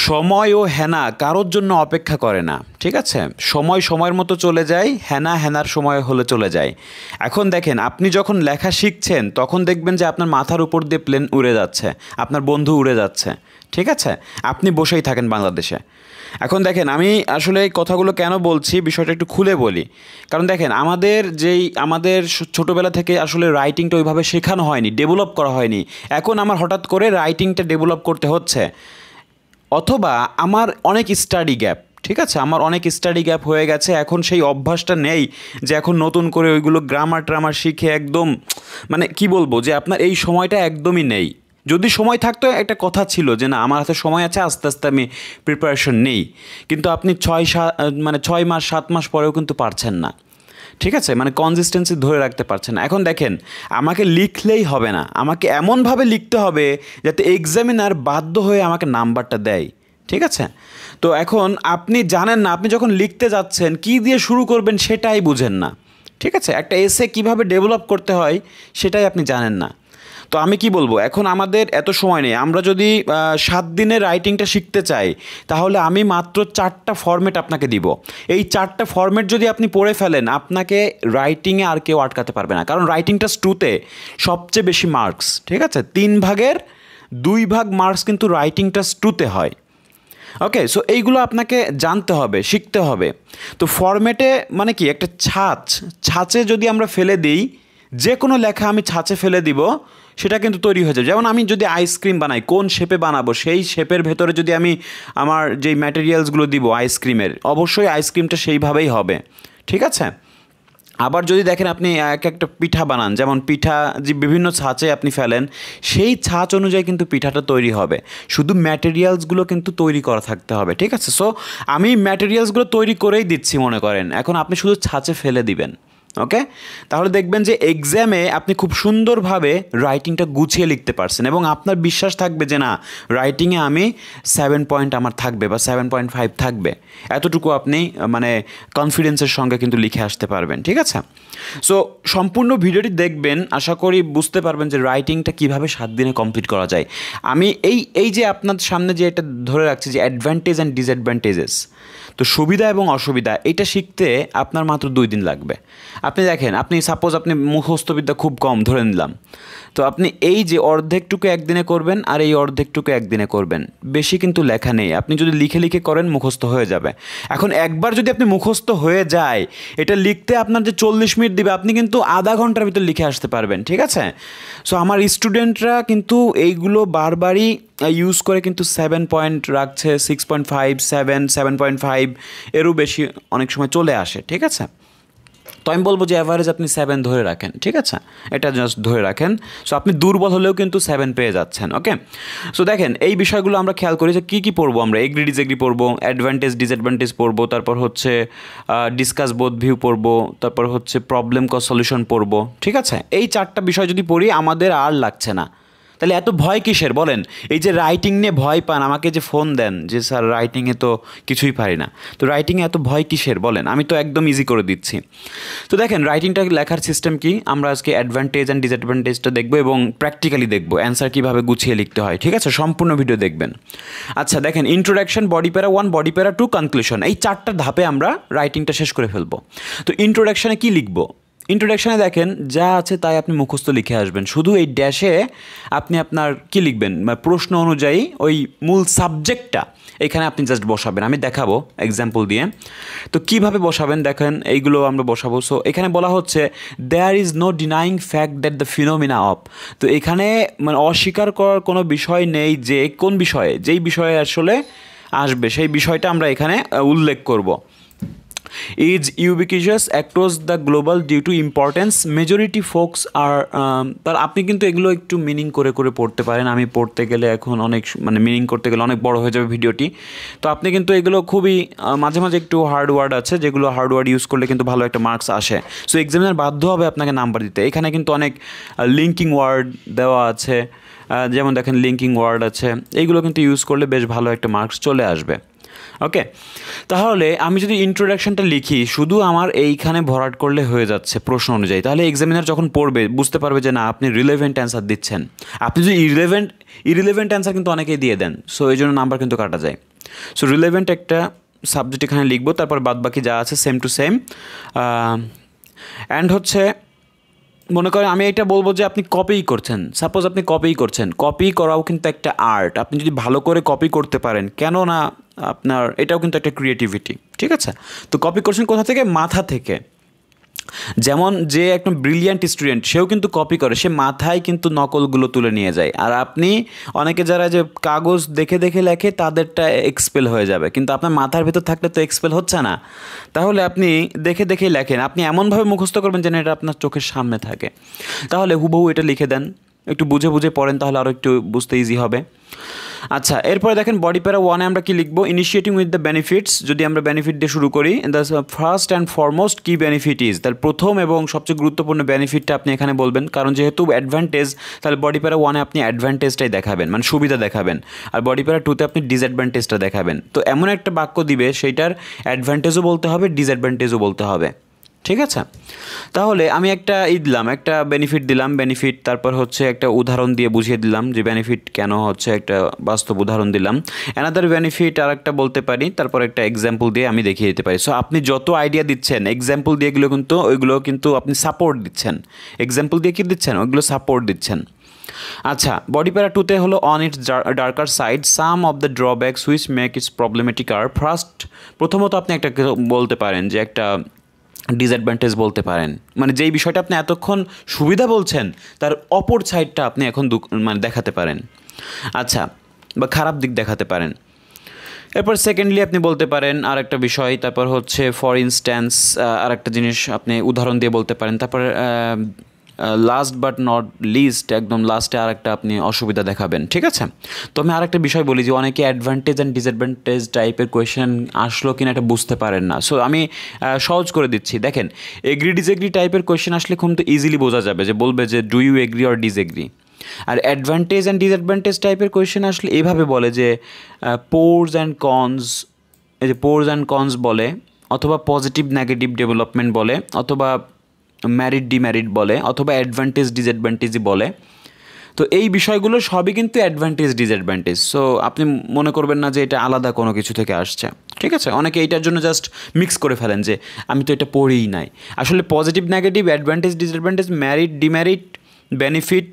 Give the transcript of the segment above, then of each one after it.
সময় ও হেনা কারোর জন্য অপেক্ষা করে না, ঠিক আছে? সময় সময়ের মতো চলে যায়, হেনা হেনার সময় হলে চলে যায়। এখন দেখেন, আপনি যখন লেখা শিখছেন তখন দেখবেন যে আপনার মাথার উপর দিয়ে প্লেন উড়ে যাচ্ছে, আপনার বন্ধু উড়ে যাচ্ছে, ঠিক আছে? আপনি বসেই থাকেন বাংলাদেশে। এখন দেখেন, আমি আসলে এই কথাগুলো কেন বলছি বিষয়টা একটু খুলে বলি। কারণ দেখেন, আমাদের ছোটোবেলা থেকে আসলে রাইটিংটা ওইভাবে শেখানো হয়নি, ডেভেলপ করা হয়নি। এখন আমার হঠাৎ করে রাইটিংটা ডেভেলপ করতে হচ্ছে, অথবা আমার অনেক স্টাডি গ্যাপ, ঠিক আছে, আমার অনেক স্টাডি গ্যাপ হয়ে গেছে। এখন সেই অভ্যাসটা নেই যে এখন নতুন করে ওইগুলো গ্রামার ট্রামার শিখে একদম, মানে কি বলবো, যে আপনার এই সময়টা একদমই নেই। যদি সময় থাকতো একটা কথা ছিল যে না, আমার হাতে সময় আছে, আস্তে আস্তে আমি প্রিপারেশন নেই। কিন্তু আপনি 6 মাস 7 মাস পরেও কিন্তু পারছেন না, ঠিক আছে? মানে কনসিস্টেন্সি ধরে রাখতে পারছেন না। এখন দেখেন, আমাকে লিখলেই হবে না, আমাকে এমনভাবে লিখতে হবে যাতে এক্সামিনার বাধ্য হয়ে আমাকে নাম্বারটা দেয়, ঠিক আছে? তো এখন আপনি জানেন না, আপনি যখন লিখতে যাচ্ছেন কী দিয়ে শুরু করবেন সেটাই বুঝেন না, ঠিক আছে? একটা এসে কীভাবে ডেভেলপ করতে হয় সেটাই আপনি জানেন না। তো আমি কি বলবো, এখন আমাদের এত সময় নেই। আমরা যদি 7 দিনে রাইটিংটা শিখতে চাই, তাহলে আমি মাত্র 4টা ফরম্যাট আপনাকে দিব। এই 4টা ফরম্যাট যদি আপনি পড়ে ফেলেন, আপনাকে রাইটিংয়ে আর কেউ আটকাতে পারবে না। কারণ রাইটিংটা স্টুতে সবচেয়ে বেশি মার্কস, ঠিক আছে? 3 ভাগের 2 ভাগ মার্কস কিন্তু রাইটিংটা স্টুতে হয়। ওকে, সো এইগুলো আপনাকে জানতে হবে, শিখতে হবে। তো ফরম্যাটে মানে কি, একটা ছাঁচে যদি আমরা ফেলে দিই, যে কোনো লেখা আমি ছাঁচে ফেলে দিব, সেটা কিন্তু তৈরি হয়ে যাবে। যেমন আমি যদি আইসক্রিম বানাই, কোন শেপে বানাবো, সেই শেপের ভেতরে যদি আমি আমার যেই ম্যাটেরিয়ালসগুলো দিব আইসক্রিমের, অবশ্যই আইসক্রিমটা সেইভাবেই হবে, ঠিক আছে? আবার যদি দেখেন, আপনি একটা পিঠা বানান, যেমন পিঠা যে বিভিন্ন ছাঁচে আপনি ফেলেন, সেই ছাঁচ অনুযায়ী কিন্তু পিঠাটা তৈরি হবে। শুধু ম্যাটেরিয়ালসগুলো কিন্তু তৈরি করা থাকতে হবে, ঠিক আছে? সো আমি ম্যাটেরিয়ালসগুলো তৈরি করেই দিচ্ছি মনে করেন, এখন আপনি শুধু ছাঁচে ফেলে দিবেন। ওকে, তাহলে দেখবেন যে এক্সামে আপনি খুব সুন্দরভাবে রাইটিংটা গুছিয়ে লিখতে পারছেন, এবং আপনার বিশ্বাস থাকবে যে না, রাইটিংয়ে আমি 7 পয়েন্ট আমার থাকবে বা 7.5 থাকবে। এতটুকু আপনি মানে কনফিডেন্সের সঙ্গে কিন্তু লিখে আসতে পারবেন, ঠিক আছে? সো সম্পূর্ণ ভিডিওটি দেখবেন, আশা করি বুঝতে পারবেন যে রাইটিংটা কীভাবে 7 দিনে কমপ্লিট করা যায়। আমি এই যে আপনার সামনে যে এটা ধরে রাখছি যে অ্যাডভান্টেজ অ্যান্ড ডিসঅ্যাডভান্টেজেস, তো সুবিধা এবং অসুবিধা, এটা শিখতে আপনার মাত্র 2 দিন লাগবে। আপনি দেখেন, আপনি সাপোজ আপনি মুখস্থবিদ্যা খুব কম ধরে নিলাম, তো আপনি এই যে অর্ধেকটুকু একদিনে করবেন আর এই অর্ধেকটুকু একদিনে করবেন, বেশি কিন্তু লেখা নেই। আপনি যদি লিখে লিখে করেন, মুখস্থ হয়ে যাবে। এখন একবার যদি আপনি মুখস্থ হয়ে যায়, এটা লিখতে আপনার যে 40 মিনিট দিবে, আপনি কিন্তু আধা ঘন্টার ভিতর লিখে আসতে পারবেন, ঠিক আছে? সো আমার স্টুডেন্টরা কিন্তু এইগুলো বারবারই ইউজ করে কিন্তু 7 পয়েন্ট রাখছে, 6.5, 7.5 এরও বেশি অনেক সময় চলে আসে, ঠিক আছে? তো আমি বলবো যে অ্যাভারেজ আপনি 7 ধরে রাখেন, ঠিক আছে? এটা জাস্ট ধরে রাখেন। সো আপনি দুর্বল হলেও কিন্তু 7 পেয়ে যাচ্ছেন। ওকে, সো দেখেন, এই বিষয়গুলো আমরা খেয়াল করি যে কী পড়বো আমরা। এগ্রি ডিসএগ্রি পড়বো, অ্যাডভান্টেজ ডিসঅ্যাডভান্টেজ পড়বো, তারপর হচ্ছে ডিসকাস বোথ ভিউ পড়বো, তারপর হচ্ছে প্রবলেম কজ সলিউশন পড়বো, ঠিক আছে? এই 4টা বিষয় যদি পড়ি, আমাদের আর লাগছে না। তাহলে এত ভয় কিসের বলেন? এই যে রাইটিং নিয়ে ভয় পান, আমাকে যে ফোন দেন যে স্যার রাইটিংয়ে তো কিছুই পারি না, তো রাইটিংয়ে এত ভয় কিসের বলেন? আমি তো একদম ইজি করে দিচ্ছি। তো দেখেন, রাইটিংটা লেখার সিস্টেম কি, আমরা আজকে অ্যাডভান্টেজ অ্যান্ড ডিসঅ্যাডভান্টেজটা দেখবো এবং প্র্যাকটিক্যালি দেখবো অ্যান্সার কীভাবে গুছিয়ে লিখতে হয়, ঠিক আছে? সম্পূর্ণ ভিডিও দেখবেন। আচ্ছা দেখেন, ইন্ট্রোডাকশন, বডি প্যারা 1, বডি প্যারা 2, কনক্লুশন, এই 4টা ধাপে আমরা রাইটিংটা শেষ করে ফেলবো। তো ইন্ট্রোডাকশানে কী লিখবো? ইন্ট্রোডাকশানে দেখেন, যা আছে তাই আপনি মুখস্থ লিখে আসবেন। শুধু এই ড্যাশে আপনি আপনার কী লিখবেন, প্রশ্ন অনুযায়ী ওই মূল সাবজেক্টটা এখানে আপনি জাস্ট বসাবেন। আমি দেখাবো এক্সাম্পল দিয়ে। তো কীভাবে বসাবেন দেখেন, এইগুলো আমরা বসাবো। সো এখানে বলা হচ্ছে there is no denying fact that the phenomena of. তো এখানে মানে অস্বীকার করার কোনো বিষয় নেই যে কোন বিষয়ে, যেই বিষয়ে আসলে আসবে সেই বিষয়টা আমরা এখানে উল্লেখ করব। is ubiquitous across the global due to importance majority folks are তার আপনি কিন্তু এগুলো একটু মিনিং করে করে পড়তে পারেন। আমি পড়তে গেলে এখন অনেক মানে মিনিং করতে গেলে অনেক বড় হয়ে যাবে ভিডিওটি। তো আপনি কিন্তু এগুলো খুবই মাঝে মাঝে একটু হার্ড ওয়ার্ড আছে, যেগুলো হার্ড ওয়ার্ড ইউজ করলে কিন্তু ভালো একটা মার্কস আসে। সো এক্সামিনার বাধ্য হবে আপনাকে নাম্বার দিতে। এখানে কিন্তু অনেক লিঙ্কিং ওয়ার্ড দেওয়া আছে, যেমন দেখেন লিঙ্কিং ওয়ার্ড আছে, এইগুলো কিন্তু ইউজ করলে বেশ ভালো একটা মার্কস চলে আসবে। ওকে, তাহলে আমি যদি ইন্ট্রোডাকশনটা লিখি, শুধু আমার এইখানে ভরাট করলে হয়ে যাচ্ছে প্রশ্ন অনুযায়ী, তাহলে এক্সামিনার যখন পড়বে বুঝতে পারবে যে না, আপনি রিলেভেন্ট অ্যান্সার দিচ্ছেন। আপনি যদি ইরিলেভেন্ট অ্যান্সার কিন্তু অনেকেই দিয়ে দেন, সো এই জন্য নাম্বার কিন্তু কাটা যায়। সো রিলেভেন্ট একটা সাবজেক্ট এখানে লিখবো, তারপর বাদবাকি যা আছে সেম টু সেম। অ্যান্ড হচ্ছে মনে করেন আমি এটা বলবো যে আপনি কপিই করছেন, সাপোজ আপনি কপিই করছেন, কপি করাও কিন্তু একটা আর্ট। আপনি যদি ভালো করে কপি করতে পারেন, কেন না, আপনার এটাও কিন্তু একটা ক্রিয়েটিভিটি, ঠিক আছে? তো কপি করছেন কোথা থেকে? মাথা থেকে। যেমন যে একদম ব্রিলিয়ান্ট স্টুডেন্ট সেও কিন্তু কপি করে, সে মাথায় কিন্তু নকলগুলো তুলে নিয়ে যায়। আর আপনি অনেকে যারা যে কাগজ দেখে দেখে লেখে তাদেরটা এক্সপেল হয়ে যাবে, কিন্তু আপনার মাথার ভেতর থাকলে তো এক্সপেল হচ্ছে না। তাহলে আপনি দেখে দেখেই লেখেন, আপনি এমনভাবে মুখস্থ করবেন যেন এটা আপনার চোখের সামনে থাকে। তাহলে হুবহু এটা লিখে দেন, একটু বুঝে বুঝে পড়েন, তাহলে আরও একটু বুঝতে ইজি হবে। আচ্ছা, এরপরে দেখেন বডি প্যারা 1-এ আমরা কি লিখবো? Initiating with the benefits. যদি আমরা বেনিফিট দিয়ে শুরু করি, দ্য ফার্স্ট অ্যান্ড ফরমোস্ট কি বেনিফিট ইজ, তার প্রথম এবং সবচেয়ে গুরুত্বপূর্ণ বেনিফিটটা আপনি এখানে বলবেন, কারণ যেহেতু অ্যাডভান্টেজ, তাহলে বডি প্যারা 1-এ আপনি অ্যাডভান্টেজটাই দেখাবেন, মানে সুবিধা দেখাবেন, আর বডি প্যারা 2-তে আপনি ডিসঅ্যাডভান্টেজটা দেখাবেন। তো এমন একটা বাক্য দিবে সেইটার অ্যাডভান্টেজও বলতে হবে, ডিসঅ্যাডভান্টেজও বলতে হবে, ঠিক আছে? তাহলে আমি একটা দিলাম, একটা বেনিফিট দিলাম, বেনিফিট, তারপর হচ্ছে একটা উদাহরণ দিয়ে বুঝিয়ে দিলাম যে বেনিফিট কেন হচ্ছে, একটা বাস্তব উদাহরণ দিলাম। অ্যানাদার বেনিফিট আর একটা বলতে পারি, তারপর একটা এক্সাম্পল দিয়ে আমি দেখিয়ে দিতে পারি। সো আপনি যত আইডিয়া দিচ্ছেন এক্সাম্পল দিয়ে ওইগুলো কিন্তু আপনি সাপোর্ট দিচ্ছেন। এক্সাম্পল দিয়ে কি দিচ্ছেন? ওইগুলো সাপোর্ট দিচ্ছেন। আচ্ছা, বডি প্যারা 2-তে হলো on its darker side some of the drawbacks which make its problematic আর প্রথমত আপনি একটা বলতে পারেন যে একটা ডিসঅ্যাডভান্টেজ বলতে পারেন, মানে যেই বিষয়টা আপনি এতক্ষণ সুবিধা বলছেন তার অপর সাইডটা আপনি এখন মানে দেখাতে পারেন, আচ্ছা, বা খারাপ দিক দেখাতে পারেন। এরপর সেকেন্ডলি আপনি বলতে পারেন আর একটা বিষয়, তারপর হচ্ছে ফর ইনস্ট্যান্স আর একটা জিনিস আপনি উদাহরণ দিয়ে বলতে পারেন। তারপর লাস্ট বাট নট লিস্ট, একদম লাস্টে আর একটা আপনি অসুবিধা দেখাবেন, ঠিক আছে? তো আমি আর একটা বিষয় বলি যে অনেকে অ্যাডভান্টেজ অ্যান্ড ডিসঅ্যাডভান্টেজ টাইপের কোয়েশ্চেন আসলো কিনা এটা বুঝতে পারেন না। সো আমি সহজ করে দিচ্ছি, দেখেন এগ্রি ডিসএগ্রি টাইপের কোয়েশ্চেন আসলে খুব তো ইজিলি বোঝা যাবে, যে বলবে যে do you agree or disagree. আর অ্যাডভান্টেজ অ্যান্ড ডিসঅ্যাডভান্টেজ টাইপের কোয়েশ্চেন আসলে এভাবে বলে যে পোরস অ্যান্ড কনস, এই যে পোরস অ্যান্ড কনস বলে, অথবা পজিটিভ নেগেটিভ ডেভেলপমেন্ট বলে, অথবা ম্যারিড ডিম্যারিড বলে, অথবা অ্যাডভান্টেজ ডিসঅ্যাডভান্টেজই বলে। তো এই বিষয়গুলো সবই কিন্তু অ্যাডভান্টেজ ডিসঅ্যাডভান্টেজ। সো আপনি মনে করবেন না যে এটা আলাদা কোনো কিছু থেকে আসছে, ঠিক আছে? অনেকে এইটার জন্য জাস্ট মিক্স করে ফেলেন যে আমি তো এটা পড়েই নাই। আসলে positive negative, advantage disadvantage, married demarried, benefit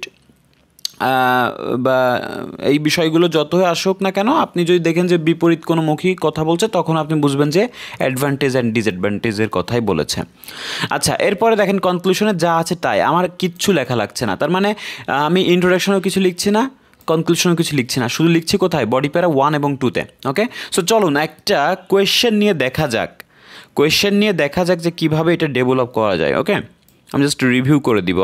বা এই বিষয়গুলো যতই আসুক না কেন, আপনি যদি দেখেন যে বিপরীত কোনো মুখী কথা বলছে, তখন আপনি বুঝবেন যে অ্যাডভান্টেজ অ্যান্ড ডিসঅ্যাডভান্টেজের কথাই বলেছে। আচ্ছা, এরপরে দেখেন কনক্লুশনে যা আছে তাই, আমার কিচ্ছু লেখা লাগছে না। তার মানে আমি ইন্ট্রোডাকশনেও কিছু লিখছি না, কনক্লুশনেও কিছু লিখছি না, শুধু লিখছি কোথায়? বডি প্যারা 1 এবং 2-তে। ওকে, সো চলুন একটা কোয়েশ্চেন নিয়ে দেখা যাক, যে কীভাবে এটা ডেভেলপ করা যায়। ওকে, আমি জাস্ট রিভিউ করে দিব।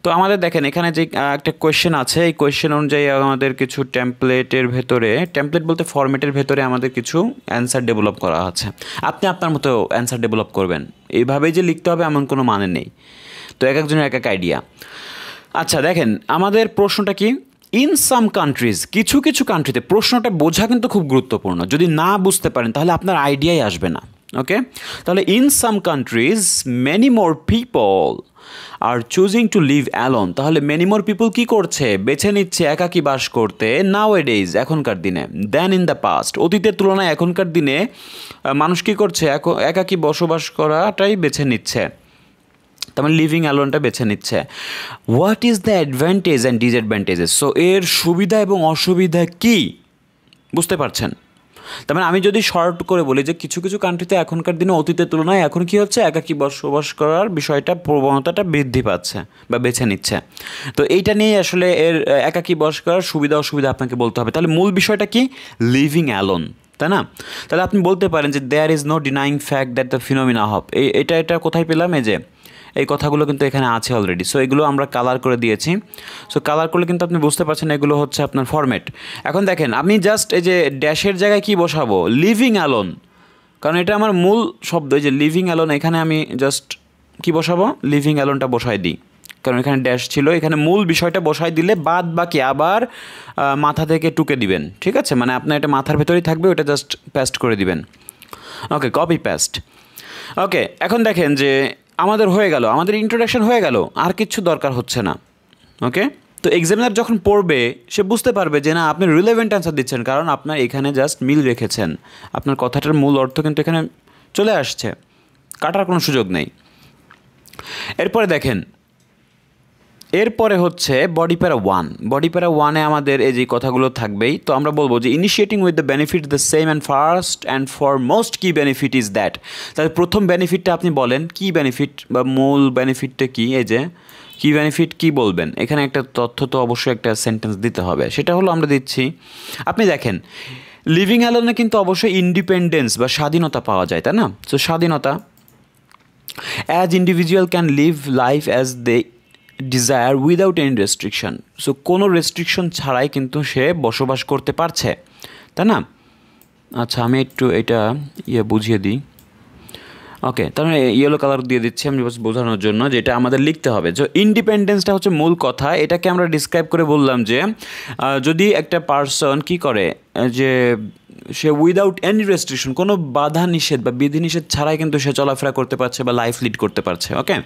তো আমাদের দেখেন এখানে যে একটা কোয়েশ্চেন আছে, এই কোয়েশ্চেন অনুযায়ী আমাদের কিছু টেমপ্লেটের ভেতরে, টেমপ্লেট বলতে ফরম্যাটের ভেতরে আমাদের কিছু অ্যান্সার ডেভেলপ করা আছে। আপনি আপনার মতো অ্যান্সার ডেভেলপ করবেন, এইভাবেই যে লিখতে হবে এমন কোনো মানে নেই। তো এক একজনের এক এক আইডিয়া। আচ্ছা দেখেন আমাদের প্রশ্নটা কি, ইন সাম কান্ট্রিজ, কিছু কিছু কান্ট্রিতে, প্রশ্নটা বোঝা কিন্তু খুব গুরুত্বপূর্ণ, যদি না বুঝতে পারেন তাহলে আপনার আইডিয়াই আসবে না। ওকে, তাহলে in some countries many more people are choosing to live alone, তাহলে মেনি মোর পিপল কী করছে? বেছে নিচ্ছে একাকী বাস করতে, নাও এ ডেইজ, এখনকার দিনে, দেন ইন দ্য পাস্ট, অতীতের তুলনায় এখনকার দিনে মানুষ কী করছে? একাকী বসবাস করাটাই বেছে নিচ্ছে, তার মানে লিভিং অ্যালোনটা বেছে নিচ্ছে। What is the advantage and disadvantages, so এর সুবিধা এবং অসুবিধা কী বুঝতে পারছেন? তার মানে আমি যদি শর্ট করে বলি যে কিছু কিছু কান্ট্রিতে এখনকার দিনে অতীতের তুলনায় এখন কী হচ্ছে? একাকী বসবাস করার বিষয়টা, প্রবণতাটা বৃদ্ধি পাচ্ছে বা বেছে নিচ্ছে। তো এইটা নিয়ে আসলে এর একাকী বসবাস করার সুবিধা অসুবিধা আপনাকে বলতে হবে। তাহলে মূল বিষয়টা কি? লিভিং অ্যালোন, তাই না? তাহলে আপনি বলতে পারেন যে there is no denying fact that the phenomena of, এটা কোথায় পেলাম? এই যে এই কথাগুলো কিন্তু এখানে আছে অলরেডি। সো এগুলো আমরা কালার করে দিয়েছি। সো কালার করলে কিন্তু আপনি বুঝতে পারছেন এগুলো হচ্ছে আপনার ফরম্যাট। এখন দেখেন আমি জাস্ট এই যে ড্যাশের জায়গায় কি বসাবো? লিভিং অ্যালোন, কারণ এটা আমার মূল শব্দ। এই যে লিভিং অ্যালোন, এখানে আমি জাস্ট কি বসাবো? লিভিং অ্যালোনটা বসাই দিই, কারণ এখানে ড্যাশ ছিল। এখানে মূল বিষয়টা বসাই দিলে বাদ বাকি আবার মাথা থেকে টুকে দিবেন, ঠিক আছে? মানে আপনার এটা মাথার ভেতরেই থাকবে, ওটা জাস্ট পেস্ট করে দিবেন। ওকে, কপি পেস্ট। ওকে, এখন দেখেন যে আমাদের হয়ে গেল, আমাদের ইন্ট্রোডাকশন হয়ে গেল, আর কিচ্ছু দরকার হচ্ছে না। ওকে, তো এক্সামিনার যখন পড়বে সে বুঝতে পারবে যে না আপনি রিলেভেন্ট অ্যান্সার দিচ্ছেন, কারণ আপনার এখানে জাস্ট মিল রেখেছেন, আপনার কথাটার মূল অর্থ কিন্তু এখানে চলে আসছে, কাটার কোনো সুযোগ নেই। এরপরে দেখেন, এরপরে হচ্ছে বডি প্যারা 1। বডি প্যারা 1-এ আমাদের এই যে কথাগুলো থাকবেই। তো আমরা বলবো যে initiating with the benefit the same and first and for most কি বেনিফিট ইজ দ্যাট। তাহলে প্রথম বেনিফিটটা আপনি বলেন, কি বেনিফিট বা মূল বেনিফিটটা কি, এই যে কি বেনিফিট কি বলবেন, এখানে একটা তথ্য তো অবশ্যই একটা সেন্টেন্স দিতে হবে, সেটা হলো আমরা দিচ্ছি। আপনি দেখেন লিভিং অ্যালোনে কিন্তু অবশ্যই ইন্ডিপেন্ডেন্স বা স্বাধীনতা পাওয়া যায়, তাই না? তো স্বাধীনতা, as individual can live life as they desire without any restriction. So কোনো রেস্ট্রিকশন ছাড়াই কিন্তু সে বসবাস করতে পারছে, তাই না? আচ্ছা আমি একটু এটা বুঝিয়ে দিই। ওকে, তার মানে ইয়েলো কালার দিয়ে দিচ্ছি আমি বোঝানোর জন্য, যেটা আমাদের লিখতে হবে। যে ইন্ডিপেন্ডেন্সটা হচ্ছে মূল কথা, এটাকে আমরা ডিসক্রাইব করে বললাম যে যদি একটা পার্সন কি করে, যে সে উইদাউট এনি রেস্ট্রিকশন, কোনো বাধা নিষেধ বা বিধিনিষেধ ছাড়াই কিন্তু সে চলাফেরা করতে পারছে বা লাইফ লিড করতে পারছে। ওকে,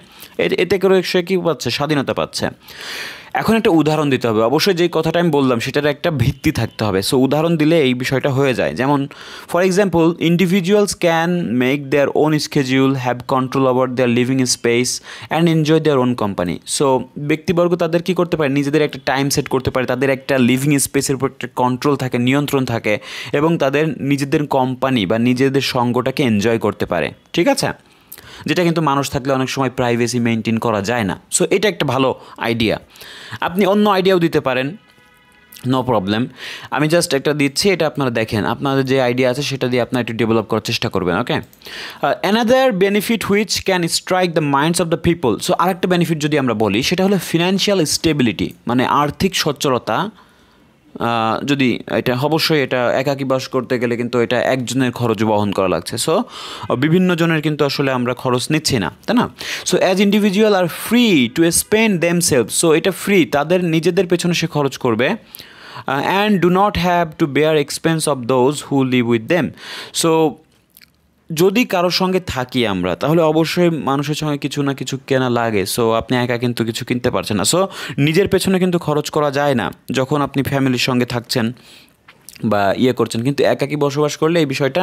এতে করে সে কী পাচ্ছে, স্বাধীনতা পাচ্ছে। এখন একটা উদাহরণ দিতে হবে, অবশ্যই যেই কথাটা আমি বললাম সেটার একটা ভিত্তি থাকতে হবে। সো উদাহরণ দিলে এই বিষয়টা হয়ে যায়। যেমন for example, individuals can make their own schedule, have control over their living space and enjoy their own company. So ব্যক্তিবর্গ তাদের কী করতে পারে, নিজেদের একটা টাইম সেট করতে পারে, তাদের একটা লিভিং স্পেসের উপর একটা কন্ট্রোল থাকে, নিয়ন্ত্রণ থাকে, এবং তাদের নিজেদের কোম্পানি বা নিজেদের সঙ্গটাকে এনজয় করতে পারে। ঠিক আছে, যেটা কিন্তু মানুষ থাকলে অনেক সময় প্রাইভেসি মেনটেন করা যায় না। সো এটা একটা ভালো আইডিয়া। আপনি অন্য আইডিয়াও দিতে পারেন, নো প্রবলেম। আমি জাস্ট একটা দিচ্ছি, এটা আপনারা দেখেন, আপনাদের যে আইডিয়া আছে সেটা দিয়ে আপনারা একটু ডেভেলপ করার চেষ্টা করবেন। Okay, another benefit which can strike the minds of the people. So আরেকটা বেনিফিট যদি আমরা বলি সেটা হলো ফিনান্সিয়াল স্টেবিলিটি, মানে আর্থিক সচ্ছলতা। যদি এটা অবশ্যই এটা একাকী বাস করতে গেলে কিন্তু এটা একজনের খরচ বহন করা লাগছে। সো বিভিন্ন জনের কিন্তু আসলে আমরা খরচ নিচ্ছি না, তাই না? So as individual are free to spend themselves. So এটা ফ্রি, তাদের নিজেদের পেছনে সে খরচ করবে। And do not have to bear expense of those who live with them. So যদি কারোর সঙ্গে থাকি আমরা, তাহলে অবশ্যই মানুষের সঙ্গে কিছু না কিছু কেনা লাগে। সো আপনি একা কিন্তু কিছু কিনতে পারছেন না। সো নিজের পেছনে কিন্তু খরচ করা যায় না যখন আপনি ফ্যামিলির সঙ্গে থাকছেন বা করছেন, কিন্তু একাকী বসবাস করলে এই বিষয়টা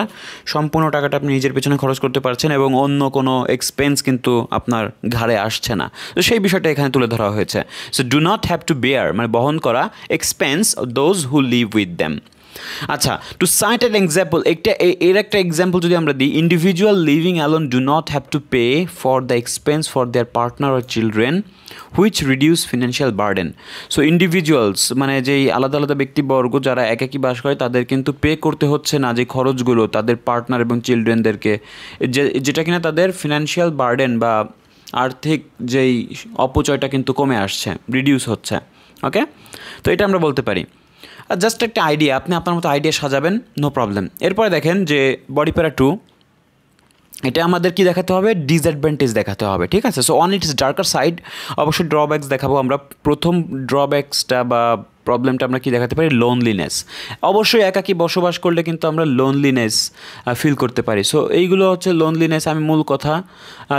সম্পূর্ণ টাকাটা আপনি নিজের পেছনে খরচ করতে পারছেন এবং অন্য কোনো এক্সপেন্স কিন্তু আপনার ঘাড়ে আসছে না। তো সেই বিষয়টা এখানে তুলে ধরা হয়েছে। So do not have to bear, মানে বহন করা, expense those who live with them. আচ্ছা, টু সাইট অ্যান এক্সাম্পল, এর একটা এক্সাম্পল যদি আমরা দিই, individual living alone do not have to pay for the expense for their partner or children which reduce financial burden. So individuals মানে যেই আলাদা আলাদা ব্যক্তিবর্গ যারা একাকী বাস করে, তাদের কিন্তু পে করতে হচ্ছে না যে খরচগুলো তাদের পার্টনার এবং চিলড্রেনদেরকে, যেটা কিনা তাদের ফিনান্সিয়াল বার্ডেন বা আর্থিক যেই অপচয়টা কিন্তু কমে আসছে, রিডিউস হচ্ছে। ওকে, তো এটা আমরা বলতে পারি। জাস্ট একটা আইডিয়া, আপনি আপনার মতো আইডিয়া সাজাবেন, নো প্রবলেম। এরপরে দেখেন যে বডি প্যারা 2, এটা আমাদের কি দেখাতে হবে, ডিসঅ্যাডভান্টেজ দেখাতে হবে। ঠিক আছে, so on its darker side, অবশ্যই ড্রব্যাকস দেখাবো আমরা। প্রথম ড্রব্যাকসটা বা প্রবলেমটা আমরা কি দেখাতে পারি, লোনলিনেস। অবশ্যই একাকী বসবাস করলে কিন্তু আমরা লোনলিনেস ফিল করতে পারি। সো এইগুলো হচ্ছে লোনলিনেস, আমি মূল কথা।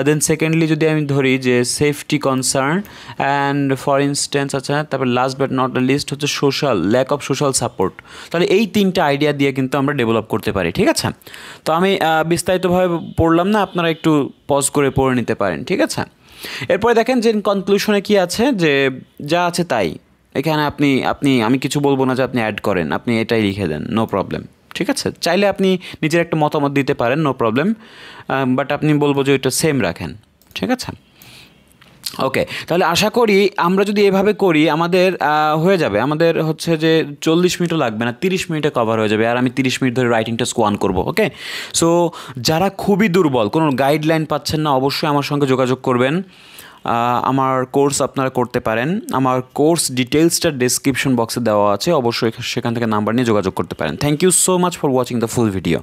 দেন সেকেন্ডলি যদি আমি ধরি যে safety concern and for instance, আচ্ছা, তারপর last but not the least হচ্ছে social, lack of social support. তাহলে এই তিনটা আইডিয়া দিয়ে কিন্তু আমরা ডেভেলপ করতে পারি। ঠিক আছে, তো আমি বিস্তারিতভাবে পড়লাম না, আপনারা একটু পজ করে পড়ে নিতে পারেন। ঠিক আছে, এরপরে দেখেন যে কনক্লুশনে কি আছে, যে যা আছে তাই। এখানে আমি কিছু বলবো না যে আপনি অ্যাড করেন, আপনি এটাই লিখে দেন, নো প্রবলেম। ঠিক আছে, চাইলে আপনি নিজের একটা মতামত দিতে পারেন, নো প্রবলেম, বাট আপনি বলবো যে ওইটা সেম রাখেন। ঠিক আছে, ওকে। তাহলে আশা করি আমরা যদি এভাবে করি আমাদের হয়ে যাবে, আমাদের হচ্ছে যে 40 মিনিটও লাগবে না, 30 মিনিটে কভার হয়ে যাবে। আর আমি 30 মিনিট ধরে রাইটিং টেস্ট 1 করবো। ওকে, সো যারা খুবই দুর্বল, কোনো গাইডলাইন পাচ্ছেন না, অবশ্যই আমার সঙ্গে যোগাযোগ করবেন। আমার কোর্স আপনারা করতে পারেন, আমার কোর্স ডিটেলসটা ডেসক্রিপশন বক্সে দেওয়া আছে, অবশ্যই সেখান থেকে নাম্বার নিয়ে যোগাযোগ করতে পারেন। Thank you so much for watching the full video.